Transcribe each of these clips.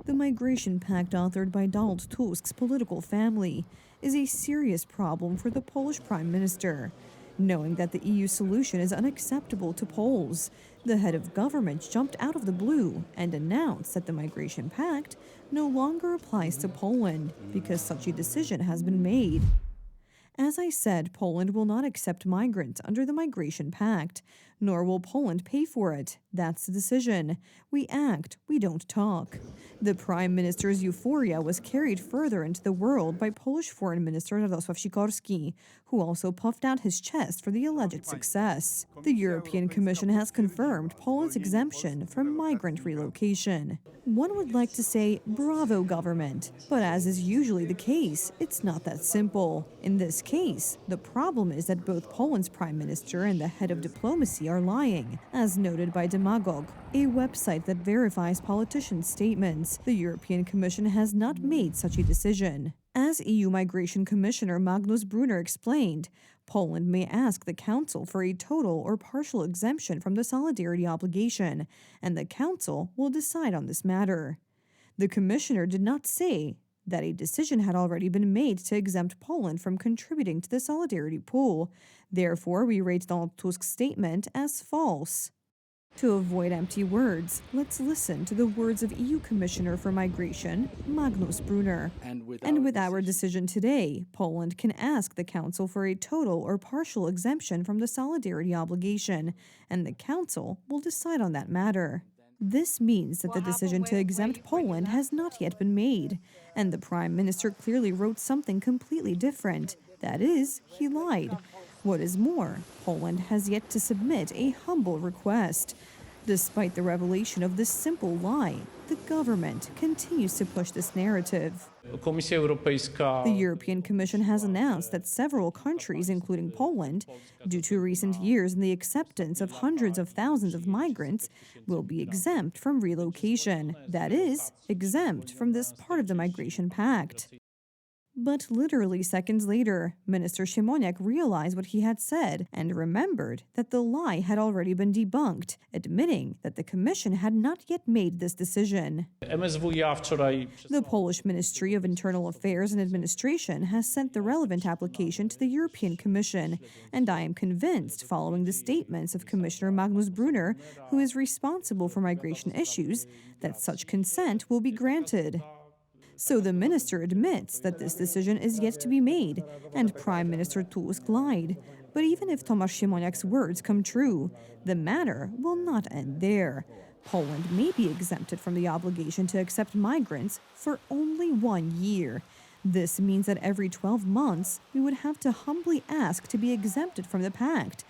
The Migration Pact authored by Donald Tusk's political family is a serious problem for the Polish Prime Minister. Knowing that the EU solution is unacceptable to Poles, the head of government jumped out of the blue and announced that the Migration Pact no longer applies to Poland because such a decision has been made. As I said, Poland will not accept migrants under the Migration Pact, nor will Poland pay for it. That's the decision. We act, we don't talk. The Prime Minister's euphoria was carried further into the world by Polish Foreign Minister Radosław Sikorski, who also puffed out his chest for the alleged success. The European Commission has confirmed Poland's exemption from migrant relocation. One would like to say, bravo government, but as is usually the case, it's not that simple. In this case, the problem is that both Poland's prime minister and the head of diplomacy are lying, as noted by Debunking, a website that verifies politicians' statements. The European Commission has not made such a decision. As EU Migration Commissioner Magnus Brunner explained, Poland may ask the Council for a total or partial exemption from the solidarity obligation, and the Council will decide on this matter. The Commissioner did not say that a decision had already been made to exempt Poland from contributing to the solidarity pool. Therefore, we rate Donald Tusk's statement as false. To avoid empty words, let's listen to the words of EU Commissioner for Migration, Magnus Brunner. And with our decision today, Poland can ask the Council for a total or partial exemption from the solidarity obligation, and the Council will decide on that matter. This means that the decision to exempt Poland has not yet been made, and the Prime Minister clearly wrote something completely different. That is, he lied. What is more, Poland has yet to submit a humble request. Despite the revelation of this simple lie, the government continues to push this narrative. The European Commission has announced that several countries, including Poland, due to recent years in the acceptance of hundreds of thousands of migrants, will be exempt from relocation. That is, exempt from this part of the Migration Pact. But literally seconds later, Minister Siemoniak realized what he had said and remembered that the lie had already been debunked, admitting that the Commission had not yet made this decision. The Polish Ministry of Internal Affairs and Administration has sent the relevant application to the European Commission, and I am convinced, following the statements of Commissioner Magnus Brunner, who is responsible for migration issues, that such consent will be granted. So the minister admits that this decision is yet to be made, and Prime Minister Tusk lied. But even if Tomasz Siemoniak's words come true, the matter will not end there. Poland may be exempted from the obligation to accept migrants for only 1 year. This means that every 12 months, we would have to humbly ask to be exempted from the pact.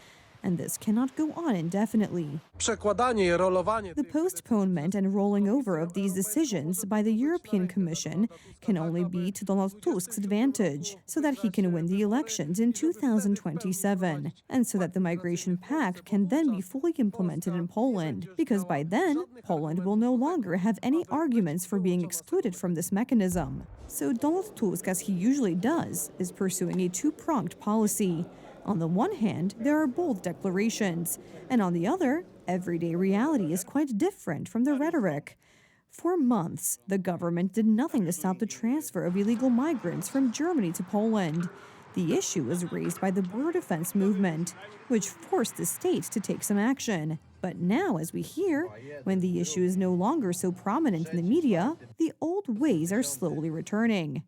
And this cannot go on indefinitely. The postponement and rolling over of these decisions by the European Commission can only be to Donald Tusk's advantage, so that he can win the elections in 2027, and so that the Migration Pact can then be fully implemented in Poland, because by then, Poland will no longer have any arguments for being excluded from this mechanism. So Donald Tusk, as he usually does, is pursuing a two-pronged policy. On the one hand, there are bold declarations, and on the other, everyday reality is quite different from the rhetoric. For months, the government did nothing to stop the transfer of illegal migrants from Germany to Poland. The issue was raised by the border defense movement, which forced the state to take some action. But now, as we hear, when the issue is no longer so prominent in the media, the old ways are slowly returning.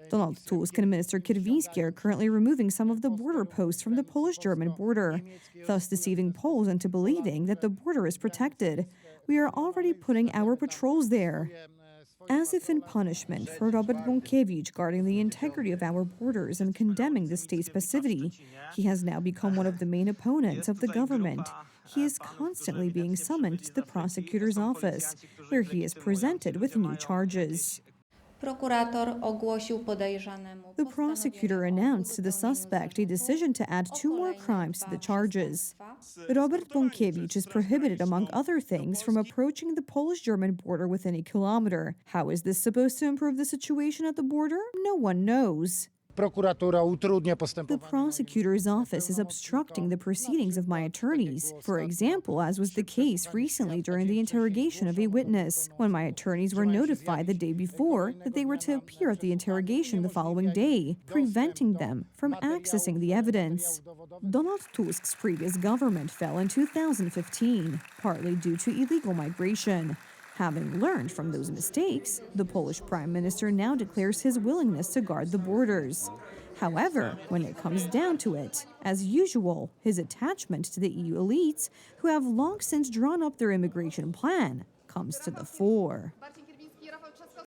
Donald Tusk and Minister Kierwiński are currently removing some of the border posts from the Polish-German border, thus deceiving Poles into believing that the border is protected. We are already putting our patrols there. As if in punishment for Robert Bąkiewicz guarding the integrity of our borders and condemning the state's passivity, he has now become one of the main opponents of the government. He is constantly being summoned to the prosecutor's office, where he is presented with new charges. The prosecutor announced to the suspect a decision to add 2 more crimes to the charges. Robert Bąkiewicz is prohibited, among other things, from approaching the Polish-German border within a kilometer. How is this supposed to improve the situation at the border? No one knows. prokuratura utrudnia The postępowanie. prosecutor's office is obstructing the proceedings of my attorneys. For example, as was the case recently during the interrogation of a witness, when my attorneys were notified the day before that they were to appear at the interrogation the following day, preventing them from accessing the evidence. Donald Tusk's previous government fell in 2015, partly due to illegal migration. Having learned from those mistakes, the Polish prime minister now declares his willingness to guard the borders. However, when it comes down to it, as usual, his attachment to the EU elites, who have long since drawn up their immigration plan, comes to the fore.